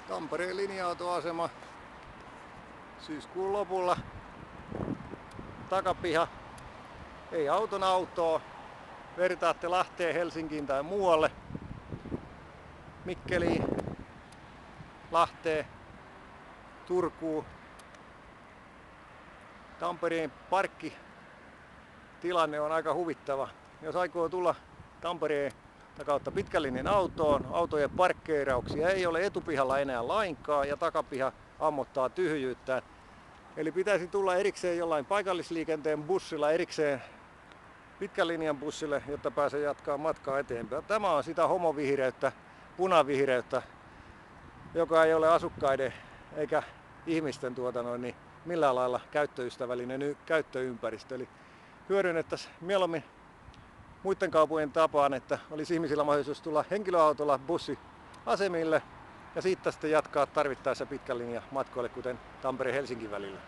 Tampereen linja-autoasema syyskuun lopulla. Takapiha. Ei auton autoa. Vertaatte Lahteen, Helsinkiin tai muualle. Mikkeliin, Lahteen, Turkuun. Tampereen parkkitilanne on aika huvittava. Jos aikoo tulla Tampereen kautta pitkän linjan autoon, autojen parkkeerauksia ei ole etupihalla enää lainkaan ja takapiha ammottaa tyhjyyttään. Eli pitäisi tulla erikseen jollain paikallisliikenteen bussilla, erikseen pitkän linjan bussille, jotta pääsee jatkaa matkaa eteenpäin. Tämä on sitä homovihreyttä, punavihreyttä, joka ei ole asukkaiden eikä ihmisten millään lailla käyttöystävällinen käyttöympäristö. Eli hyödynnettäisiin mieluummin muiden kaupunkien tapaan, että olisi ihmisillä mahdollisuus tulla henkilöautolla bussiasemille ja siitä sitten jatkaa tarvittaessa pitkän linjan matkoille, kuten Tampere-Helsinki välillä.